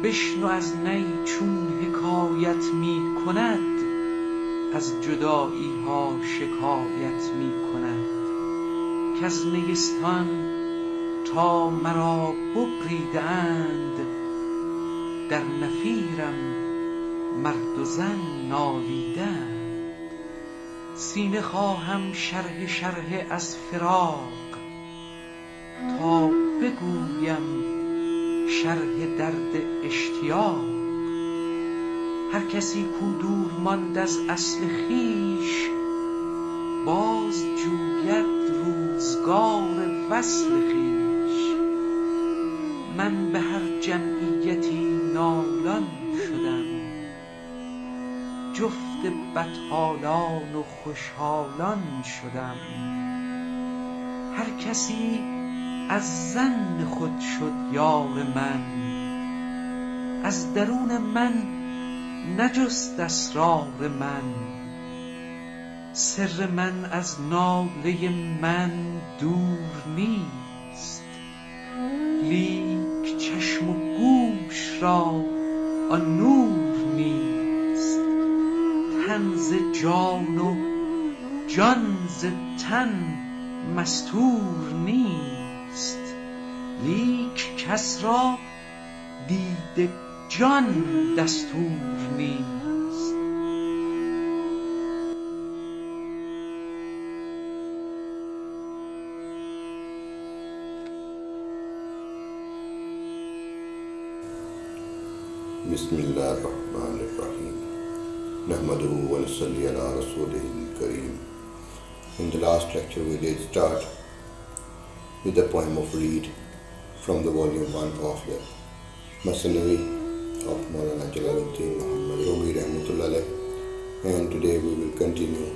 بشنو از نی چون حکایت می کند، از جدایی ها شکایت می کند. کز نیستان تا مرا ببریده اند، در نفیرم مرد و زن نالیدند. سینه خواهم شرح شرح از فراق، تا بگویم شرح درد اشتیاق. هر کسی کو دور ماند از اصل خویش، باز جوید روزگار وصل خویش. من به هر جمعیتی نالان شدم، جفت بدحالان و خوشحالان شدم. هر کسی از ظن خود شد یار من، از درون من نجست اسرار من. سر من از ناله من دور نیست، لیک چشم و گوش را آن نور نیست. تن ز جان و جان ز تن مستور نیست، لیک کس را دید جان دستور نیست. بسم الله الرحمن الرحیم. نحمده و نصلی علی رسوله الکریم. In the last lecture we did start with the poem of Reed from the volume 1 of the Masnavi of Maulana Jalal Muhammad Rumi Rahmatullah alayh, and today we will continue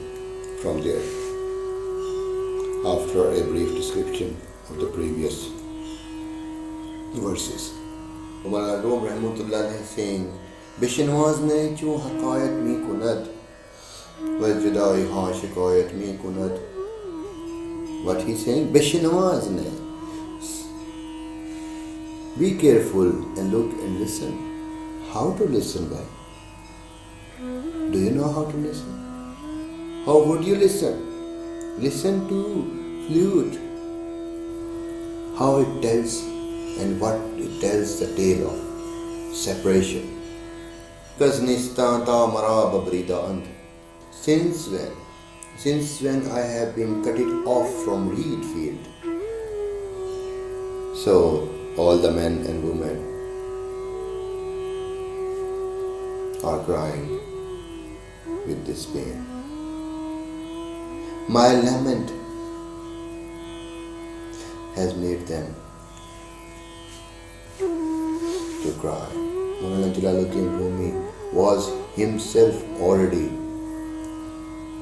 from there after a brief description of the previous verses. Maulana Rumi Rahmatullah alayh saying, Bishinwaz ne chu haqayat mi kunad Wajudai ha shikayat mi kunad. What he's saying, Bishinwaz ne. Be careful and look and listen. How to listen back? Do you know how to listen? How would you listen? Listen to flute. How it tells and what it tells the tale of separation. Since when I have been cut it off from reed field. So all the men and women are crying with this pain. My lament has made them to cry. Maulana Jalaluddin Rumi was himself already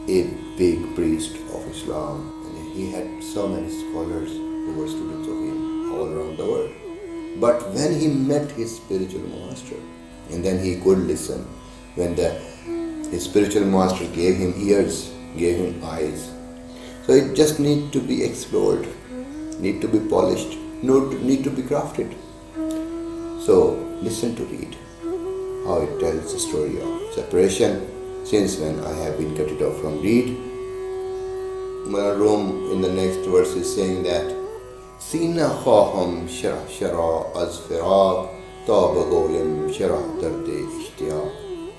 a big priest of Islam, and he had so many scholars who were students of him all around the world. But when he met his spiritual master, and then he could listen, when his spiritual master gave him ears, gave him eyes. So it just needs to be explored, need to be polished, need to be crafted. So listen to read how it tells the story of separation. Since when I have been cut it off from reed. Rome in the next verse is saying that Sina khaham shara shara az firaq tabagoyam shara darde ishtiyaq.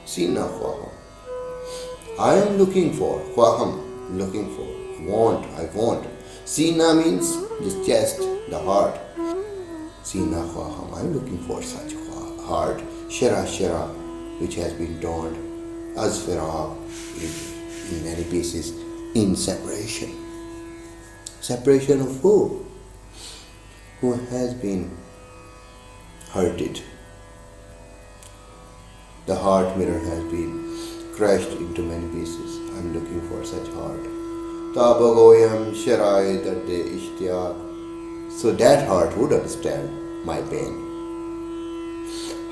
Sina khaham, I am looking for, khaham, looking for, I want. Sina means the chest, the heart. Sina khaham, I am looking for such heart. Shara shara, which has been torn. As firaq, in many pieces, in separation. Separation of who? Who has been hurted. The heart mirror has been crushed into many pieces. I am looking for such heart. Tabagoyam sharai darde ishtiyaq. So that heart would understand my pain.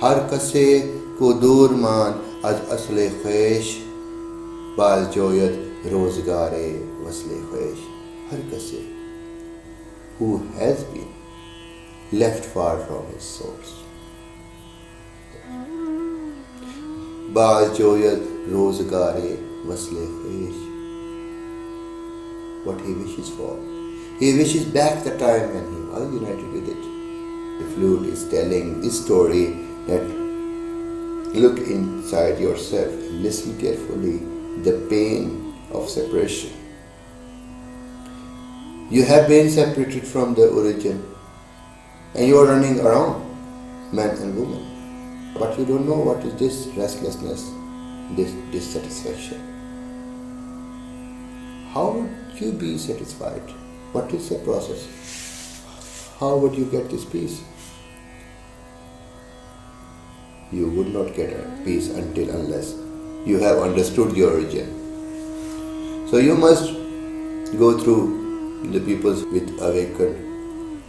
Har kase ko dur maan از اصل خویش باز جوید روزگار وصل خویش. ہر کسی who has been left far from his source. Baaz joyat rozgare wasle khesh. What he wishes for. He wishes back the time when he was united with it. The flute is telling this story that look inside yourself and listen carefully the pain of separation. You have been separated from the origin and you are running around, man and woman. But you don't know what is this restlessness, this dissatisfaction. How would you be satisfied? What is the process? How would you get this peace? You would not get a peace unless you have understood your origin. So you must go through the peoples with awakened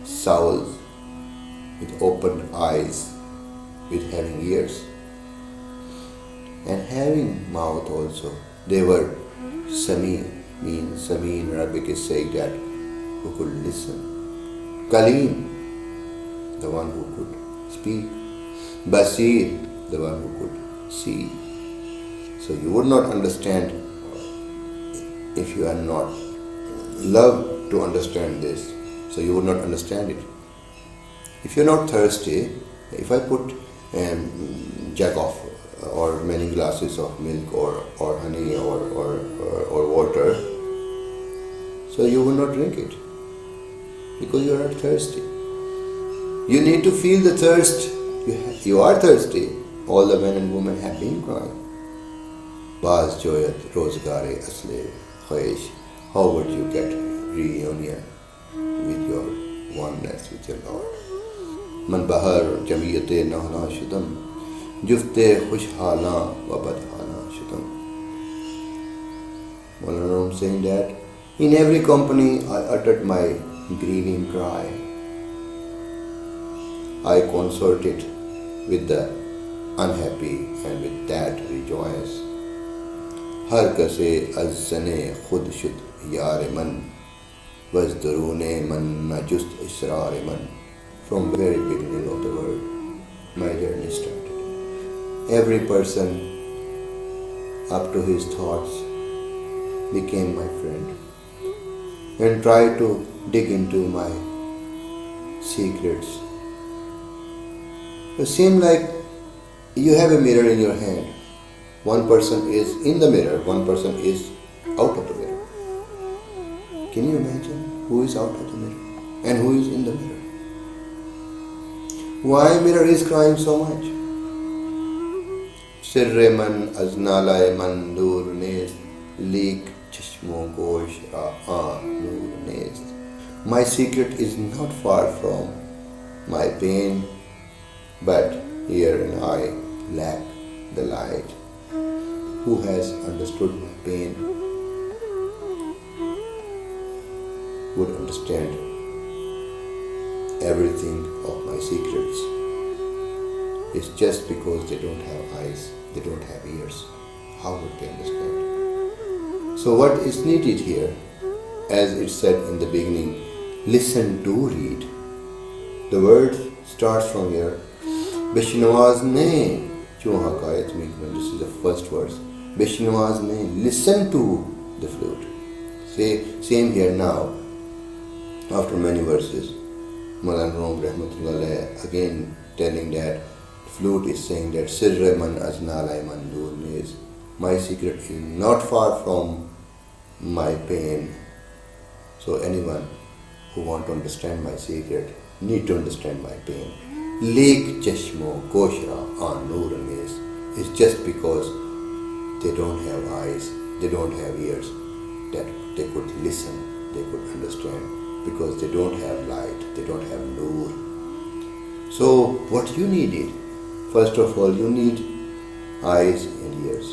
souls, with open eyes, with having ears and having mouth also. They were Sami in Arabic is saying that who could listen. Kalim, the one who could speak. Basir, the one who could see. So you would not understand if you are not loved to understand this. So you would not understand it. If you are not thirsty, if I put jug of or many glasses of milk or honey or water, so you will not drink it because you are not thirsty. You need to feel the thirst. You are thirsty. All the men and women have been crying. Baaz joyat rozgare asle khayish. How would you get reunion with your oneness with your Lord? Man bahar jamiyate nahna shudam jufte khushhala wa badhala shudam. Maulana saying that in every company I uttered my grieving cry. I consorted with the unhappy and with that rejoice. Har kase azzane khud shud yar man wazdarune man na just israr man. From very beginning of the world, my journey started. Every person up to his thoughts became my friend and tried to dig into my secrets. It seems like you have a mirror in your hand. One person is in the mirror, one person is out of the mirror. Can you imagine who is out of the mirror and who is in the mirror? Why mirror is crying so much? Sirre man aznalay man dur nest leek chishmo gosh ra nur nest. My secret is not far from my pain, but here and I lack the light. Who has understood my pain would understand everything of my secrets. It's just because they don't have eyes, they don't have ears. How would they understand? So what is needed here, as it said in the beginning, listen to read. The word starts from here. Bishnawaz ne chohakayat meekman. This is the first verse. Bishnawaz ne, listen to the flute. Same here now. After many verses, Maulana Rumi rahmatullah again telling that flute is saying that Sirre man aznalay man dur nez. My secret is not far from my pain. So anyone who want to understand my secret need to understand my pain. Lek chashmo koshra an nur nez is just because they don't have eyes, they don't have ears, that they could listen, they could understand. Because they don't have light, they don't have nur. So what you needed, first of all, you need eyes and ears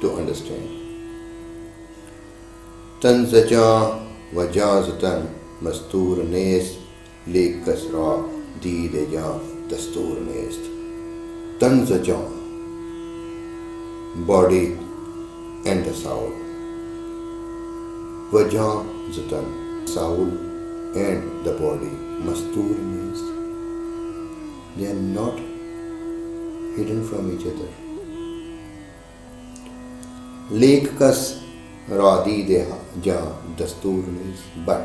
to understand. Tanzaja wajazatan mastur nes le kasra dideja dastur nest. Tanzaja, body and the soul. Wajazatan, soul and the body, mastur means they are not hidden from each other. Lek kas radi de ja dastur is, but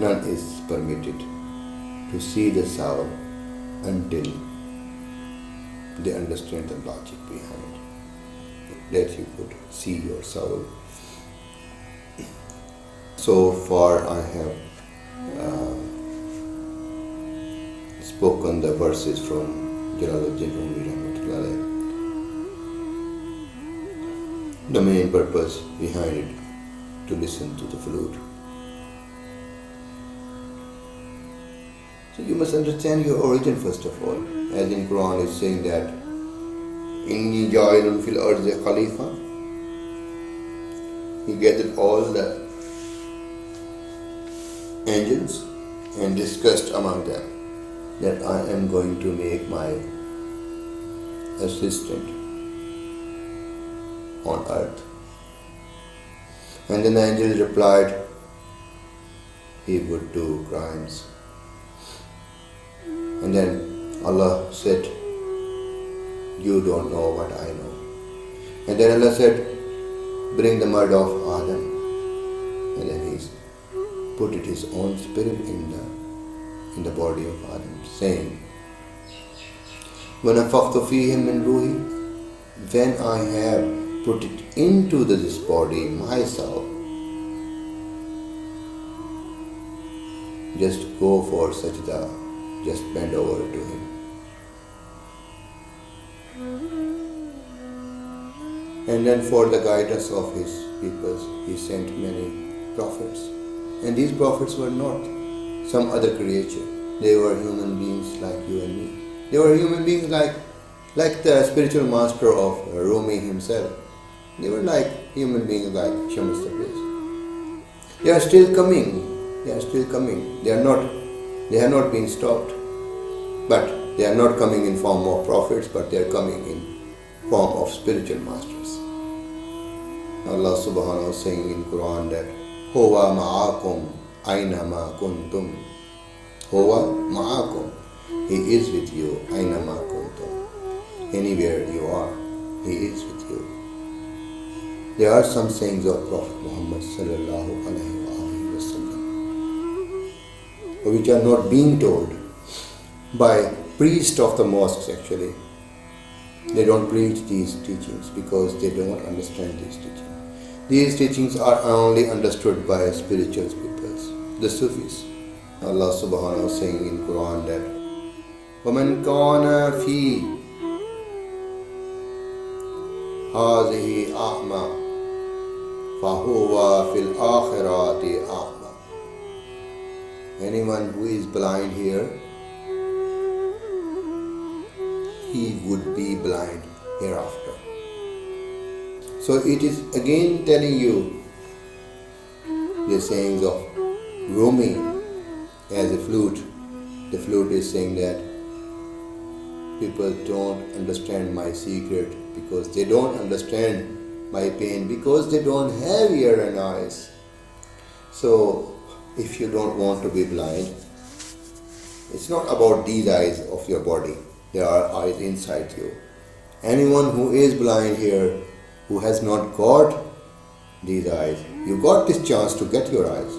none is permitted to see the soul until they understand the logic behind that you could see your soul. So far I have spoken the verses from Jalal Rumi. The main purpose behind it to listen to the flute. So you must understand your origin first of all. As in Quran is saying that Inni ja'ilun fil ardi khalifa. He gathered all the angels and discussed among them that I am going to make my assistant on earth. And then the angels replied, he would do crimes. And then Allah said, you don't know what I know. And then Allah said, bring the mud of Adam. And then he put it his own spirit in the body of Adam, saying, وَنَفَخْتُ فِيهِ مِنْ رُوحِي, when I have put it into this body, myself, just go for sajda, just bend over to him. And then for the guidance of his people, he sent many prophets. And these prophets were not some other creature. They were human beings like you and me. They were human beings like the spiritual master of Rumi himself. They were like human beings like Shams Tabriz. They are still coming. They are still coming. They have not been stopped. But they are not coming in form of prophets, but they are coming in form of spiritual masters. Allah subhanahu wa ta'ala is saying in Quran that Huwa ma'akum aina ma kuntum. Huwa ma'akum. He is with you aina ma kuntum. Anywhere you are, He is with you. There are some sayings of Prophet Muhammad sallallahu alaihi wasallam which are not being told by priests of the mosques actually. They don't preach these teachings because they don't understand these teachings. These teachings are only understood by spiritual peoples, the Sufis. Allah subhanahu wa ta'ala is saying in Quran that وَمَنْ كَانَ فِي هَذِهِ أَعْمَى فَهُوَ فِي الْآخِرَةِ أَعْمَى. Anyone who is blind here, he would be blind hereafter. So it is again telling you the sayings of Rumi as a flute. The flute is saying that people don't understand my secret because they don't understand my pain because they don't have ear and eyes. So if you don't want to be blind, it's not about these eyes of your body. There are eyes inside you. Anyone who is blind here, who has not got these eyes, you got this chance to get your eyes.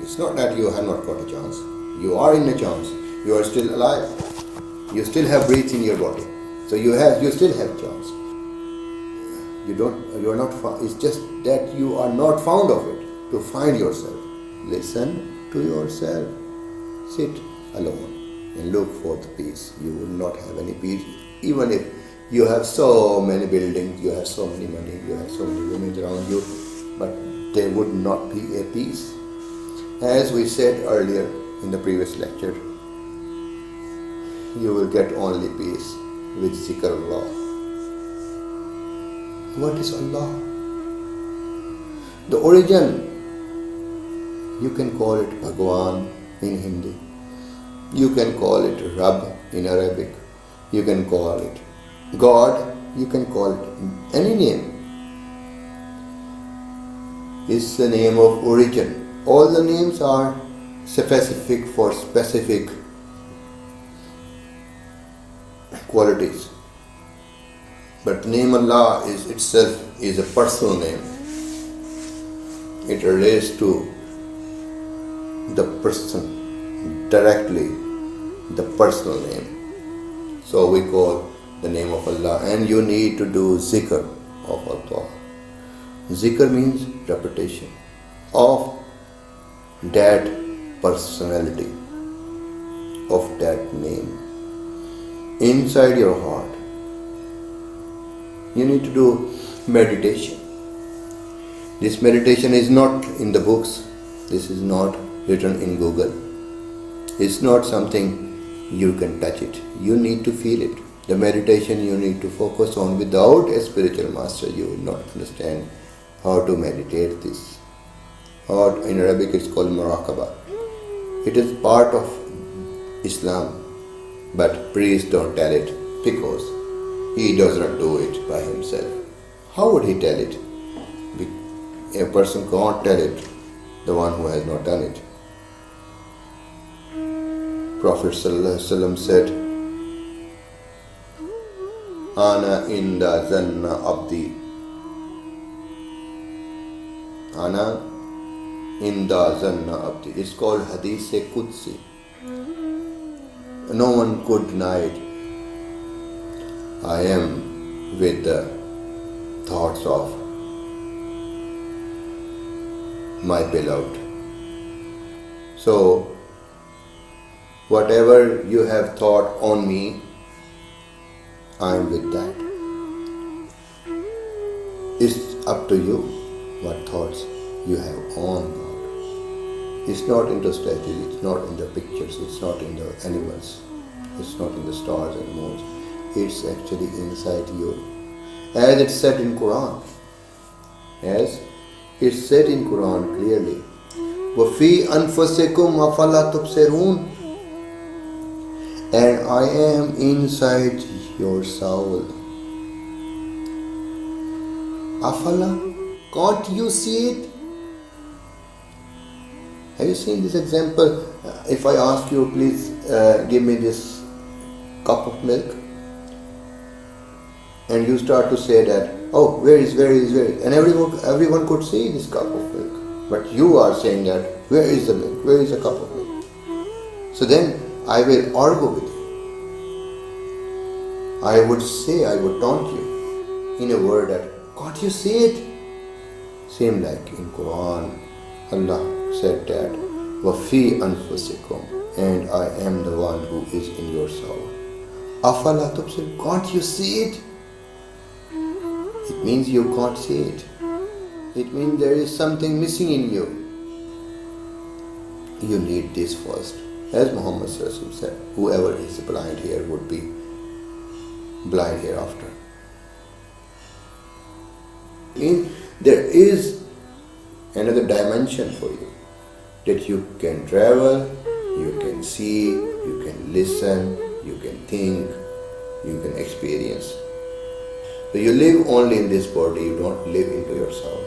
It's not that you have not got a chance. You are in a chance. You are still alive. You still have breath in your body. So you still have chance. You are not. It's just that you are not found of it. To find yourself, listen to yourself. Sit alone and look for the peace. You will not have any peace, even if you have so many buildings, you have so many money, you have so many women around you, but there would not be a peace. As we said earlier in the previous lecture, you will get only peace with zikr Allah. What is Allah? The origin, you can call it Bhagwan in Hindi. You can call it Rabb in Arabic. You can call it God. You can call it any name. It's the name of origin. All the names are specific for specific qualities. But the name Allah is itself is a personal name. It relates to the person directly, the personal name. So we call the name of Allah, and you need to do zikr of Allah. Zikr means repetition of that personality, of that name inside your heart. You need to do meditation. This meditation is not in the books. This is not written in Google. It's not something you can touch it. You need to feel it. The meditation you need to focus on. Without a spiritual master, you will not understand how to meditate this. Or in Arabic it's called muraqabah. It is part of Islam, but priests don't tell it because he does not do it by himself. How would he tell it? A person can't tell it, the one who has not done it. Prophet ﷺ said, Ana inda zanna abdi. Ana inda zanna abdi. It's called Hadith Qudsi. No one could deny it. I am with the thoughts of my beloved. So, whatever you have thought on me, I am with that. It's up to you what thoughts you have on God. It's not in the statues, it's not in the pictures, it's not in the animals, it's not in the stars and moons. It's actually inside you. As it's said in Quran. As it's said in Quran clearly. وَفِي أَنفُسِكُمْ أَفَلَا تُبْصِرُونَ. And I am inside your soul. Afala? Can't you see it? Have you seen this example? If I ask you, please give me this cup of milk. And you start to say that, oh, where is? And everyone could see this cup of milk. But you are saying that, where is the milk? Where is the cup of milk? So then I will argue with you. I would taunt you in a word that, can't you see it? Same like in Quran, Allah said that, وَفِي أَنفُسِكُمْ, and I am the one who is in your soul. أَفَلَا تُبْصِرُونَ, can't you see it? It means you can't see it. It means there is something missing in you. You need this first. As Muhammad said, whoever is blind here would be blind hereafter. There is another dimension for you, that you can travel, you can see, you can listen, you can think, you can experience. So you live only in this body, you don't live into your soul.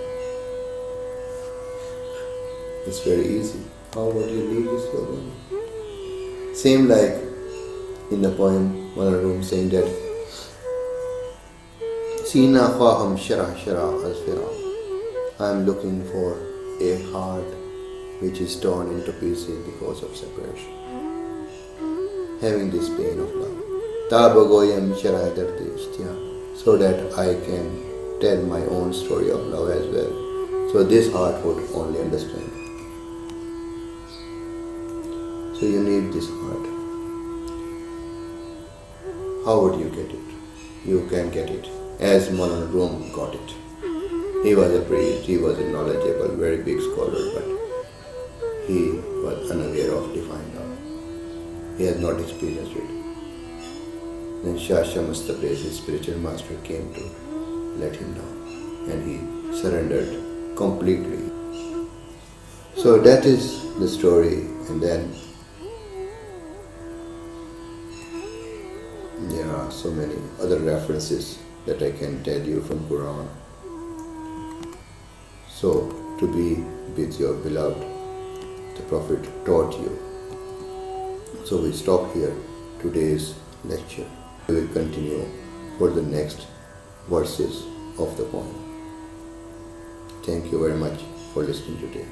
It's very easy. How would you leave this body? Same like in the poem, Rumi saying that Sina khwaham shara asfira. I am looking for a heart which is torn into pieces because of separation. Having this pain of love. Tabagoyam shara dardi ishtiyaq. So that I can tell my own story of love as well. So this heart would only understand. So you need this heart. How would you get it? You can get it as Maulana Rumi got it. He was a priest, he was a knowledgeable, very big scholar, but he was unaware of divine love. He has not experienced it. Then Shah Shams Tabrizi, his spiritual master, came to let him know, and he surrendered completely. So that is the story, and then there are so many other references that I can tell you from Quran. So to be with your beloved, the Prophet taught you. So we stop here today's lecture. We will continue for the next verses of the poem. Thank you very much for listening today.